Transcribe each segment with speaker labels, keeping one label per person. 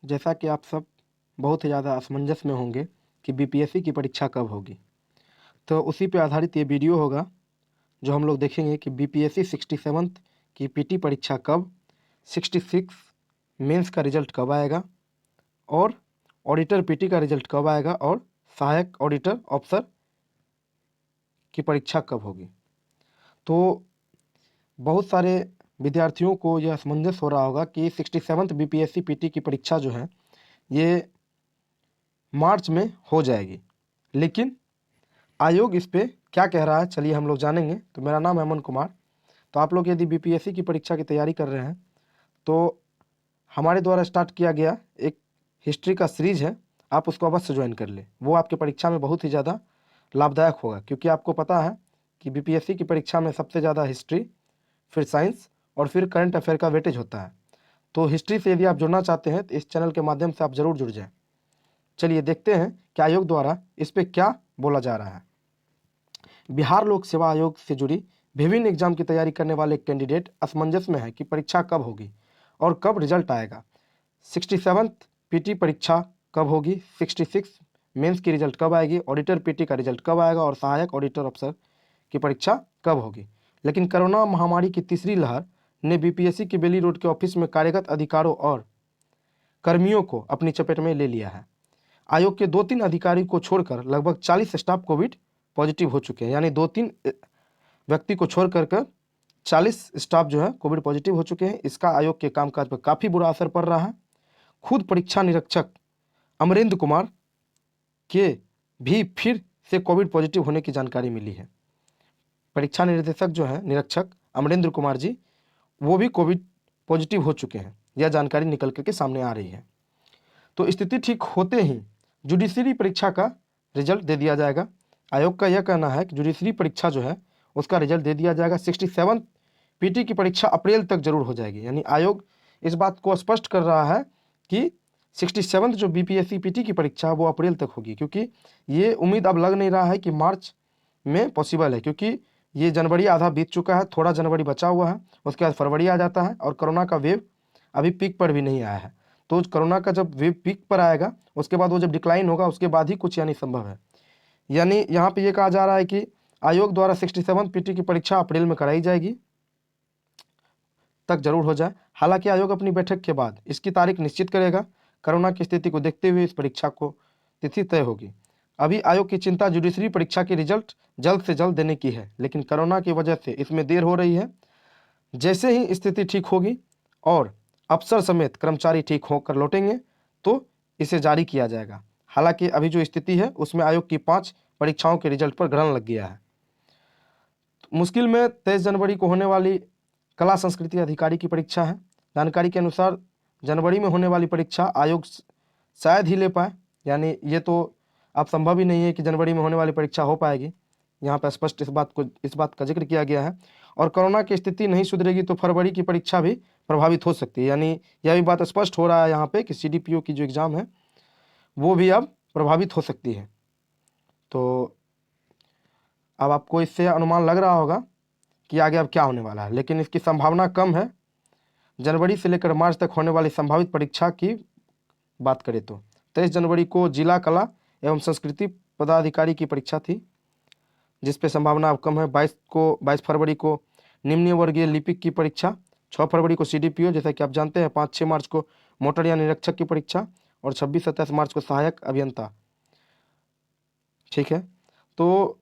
Speaker 1: जैसा कि आप सब बहुत ही ज़्यादा असमंजस में होंगे कि बीपीएससी की परीक्षा कब होगी, तो उसी पे आधारित ये वीडियो होगा जो हम लोग देखेंगे कि बीपीएससी 67th की पीटी परीक्षा कब, 66 मेंस का रिजल्ट कब आएगा और ऑडिटर पीटी का रिजल्ट कब आएगा और सहायक ऑडिटर अफसर की परीक्षा कब होगी। तो बहुत सारे विद्यार्थियों को यह असमंजस हो रहा होगा कि 67th बीपीएससी पीटी की परीक्षा जो है ये मार्च में हो जाएगी, लेकिन आयोग इस पे क्या कह रहा है चलिए हम लोग जानेंगे। तो मेरा नाम है अमन कुमार। तो आप लोग यदि बीपीएससी की परीक्षा की तैयारी कर रहे हैं तो हमारे द्वारा स्टार्ट किया गया एक हिस्ट्री का सीरीज है, आप उसको अवश्य ज्वाइन कर लें। वो आपके परीक्षा में बहुत ही ज़्यादा लाभदायक होगा, क्योंकि आपको पता है कि बीपीएससी की परीक्षा में सबसे ज़्यादा हिस्ट्री, फिर साइंस और फिर करंट अफेयर का वेटेज होता है। तो हिस्ट्री से यदि आप जुड़ना चाहते हैं तो इस चैनल के माध्यम से आप ज़रूर जुड़ जाएँ। चलिए देखते हैं कि आयोग द्वारा इस पर क्या बोला जा रहा है। बिहार लोक सेवा आयोग से जुड़ी विभिन्न एग्जाम की तैयारी करने वाले कैंडिडेट असमंजस में है कि परीक्षा कब होगी और कब रिजल्ट आएगा। 67th पीटी परीक्षा कब होगी, 66 मेंस की रिजल्ट कब आएगी, ऑडिटर पीटी का रिजल्ट कब आएगा और सहायक ऑडिटर अफसर की परीक्षा कब होगी। लेकिन कोरोना महामारी की तीसरी लहर ने बीपीएससी की बेली रोड के ऑफिस में कार्यरत अधिकारों और कर्मियों को अपनी चपेट में ले लिया है। आयोग के 2-3 अधिकारी को छोड़कर लगभग 40 स्टाफ कोविड पॉजिटिव हो चुके हैं, यानी 2-3 व्यक्ति को छोड़ कर 40 स्टाफ जो है कोविड पॉजिटिव हो चुके हैं। इसका आयोग के कामकाज पर काफ़ी बुरा असर पड़ रहा है। खुद परीक्षा निरीक्षक अमरेंद्र कुमार के भी फिर से कोविड पॉजिटिव होने की जानकारी मिली है। परीक्षा निर्देशक जो है निरीक्षक अमरेंद्र कुमार जी, वो भी कोविड पॉजिटिव हो चुके हैं, यह जानकारी निकल करके सामने आ रही है। तो स्थिति ठीक होते ही जुडिशरी परीक्षा का रिजल्ट दे दिया जाएगा। आयोग का यह कहना है कि जुडिशरी परीक्षा जो है उसका रिजल्ट दे दिया जाएगा। 67 पीटी की परीक्षा अप्रैल तक जरूर हो जाएगी, यानी आयोग इस बात को स्पष्ट कर रहा है कि 67 जो बीपीएससी पीटी की परीक्षा वो अप्रैल तक होगी, क्योंकि ये उम्मीद अब लग नहीं रहा है कि मार्च में पॉसिबल है, क्योंकि ये जनवरी आधा बीत चुका है, थोड़ा जनवरी बचा हुआ है, उसके बाद फरवरी आ जाता है और कोरोना का वेव अभी पीक पर भी नहीं आया है। तो कोरोना का जब वेव पीक पर आएगा उसके बाद वो जब डिक्लाइन होगा उसके बाद ही कुछ यानी संभव है। यानी यहाँ पे ये कहा जा रहा है कि आयोग द्वारा 67 पीटी की परीक्षा अप्रैल में कराई जाएगी, तक जरूर हो जाए। हालांकि आयोग अपनी बैठक के बाद इसकी तारीख निश्चित करेगा। कोरोना की स्थिति को देखते हुए इस परीक्षा को तिथि तय होगी। अभी आयोग की चिंता जुडिशरी परीक्षा की रिजल्ट जल्द से जल्द देने की है, लेकिन कोरोना की वजह से इसमें देर हो रही है। जैसे ही स्थिति ठीक होगी और अफसर समेत कर्मचारी ठीक होकर लौटेंगे तो इसे जारी किया जाएगा। हालांकि अभी जो स्थिति है उसमें आयोग की 5 परीक्षाओं के रिजल्ट पर ग्रहण लग गया है। मुश्किल में 23 जनवरी को होने वाली कला संस्कृति अधिकारी की परीक्षा है। जानकारी के अनुसार जनवरी में होने वाली परीक्षा आयोग शायद ही ले पाए, यानी ये तो अब संभव ही नहीं है कि जनवरी में होने वाली परीक्षा हो पाएगी। यहाँ पर स्पष्ट इस बात का जिक्र किया गया है। और कोरोना की स्थिति नहीं सुधरेगी तो फरवरी की परीक्षा भी प्रभावित हो सकती है, यानी यह भी बात स्पष्ट हो रहा है यहाँ पे कि सीडीपीओ की जो एग्ज़ाम है वो भी अब प्रभावित हो सकती है। तो अब आपको इससे अनुमान लग रहा होगा कि आगे अब क्या होने वाला है, लेकिन इसकी संभावना कम है। जनवरी से लेकर मार्च तक होने वाली संभावित परीक्षा की बात करें तो 23 जनवरी को जिला कला एवं संस्कृति पदाधिकारी की परीक्षा थी, जिस पे संभावना अब कम है। 22 फरवरी को निम्न वर्गीय लिपिक की परीक्षा, 6 फरवरी को सीडीपीओ जैसा कि आप जानते हैं, 5-6 मार्च को मोटर या निरीक्षक की परीक्षा और 26-27 मार्च को सहायक अभियंता। ठीक है, तो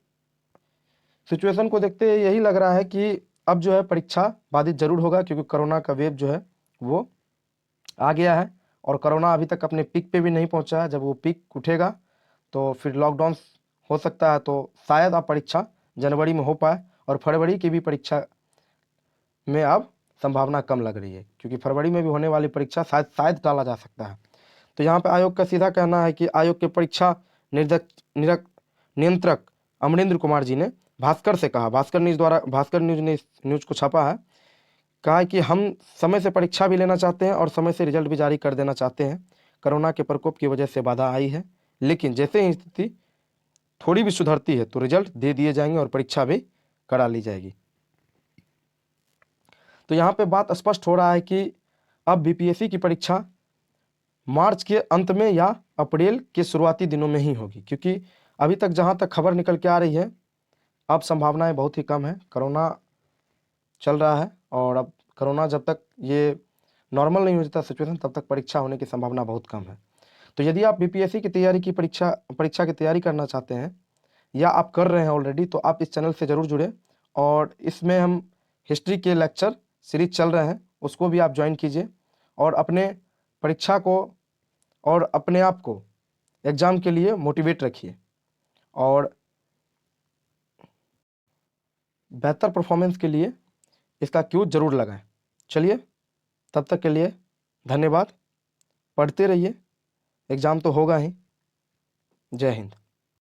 Speaker 1: सिचुएशन को देखते हुए यही लग रहा है कि अब जो है परीक्षा बाधित जरूर होगा, क्योंकि कोरोना का वेव जो है वो आ गया है और कोरोना अभी तक अपने पीक पे भी नहीं पहुंचा है। जब वो पीक उठेगा तो फिर लॉकडाउन हो सकता है, तो शायद अब परीक्षा जनवरी में हो पाए और फरवरी की भी परीक्षा में अब संभावना कम लग रही है, क्योंकि फरवरी में भी होने वाली परीक्षा शायद टाला जा सकता है। तो यहाँ पे आयोग का सीधा कहना है कि आयोग के परीक्षा नियंत्रक अमरेंद्र कुमार जी ने भास्कर से कहा, भास्कर न्यूज ने इस न्यूज को छापा है, कहा है कि हम समय से परीक्षा भी लेना चाहते हैं और समय से रिजल्ट भी जारी कर देना चाहते हैं। कोरोना के प्रकोप की वजह से बाधा आई है, लेकिन जैसे ही स्थिति थोड़ी भी सुधरती है तो रिजल्ट दे दिए जाएंगे और परीक्षा भी करा ली जाएगी। तो यहाँ पे बात स्पष्ट हो रहा है कि अब बीपीएससी की परीक्षा मार्च के अंत में या अप्रैल के शुरुआती दिनों में ही होगी, क्योंकि अभी तक जहाँ तक खबर निकल के आ रही है अब संभावनाएं बहुत ही कम है। कोरोना चल रहा है और अब कोरोना जब तक ये नॉर्मल नहीं हो जाता सिचुएशन तब तक परीक्षा होने की संभावना बहुत कम है। तो यदि आप बीपीएससी की तैयारी की परीक्षा की तैयारी करना चाहते हैं या आप कर रहे हैं ऑलरेडी, तो आप इस चैनल से ज़रूर जुड़े। और इसमें हम हिस्ट्री के लेक्चर सीरीज चल रहे हैं, उसको भी आप ज्वाइन कीजिए और अपने परीक्षा को और अपने आप को एग्ज़ाम के लिए मोटिवेट रखिए और बेहतर परफॉर्मेंस के लिए इसका क्यू ज़रूर लगाएं। चलिए, तब तक के लिए धन्यवाद। पढ़ते रहिए, एग्ज़ाम तो होगा ही। जय हिंद।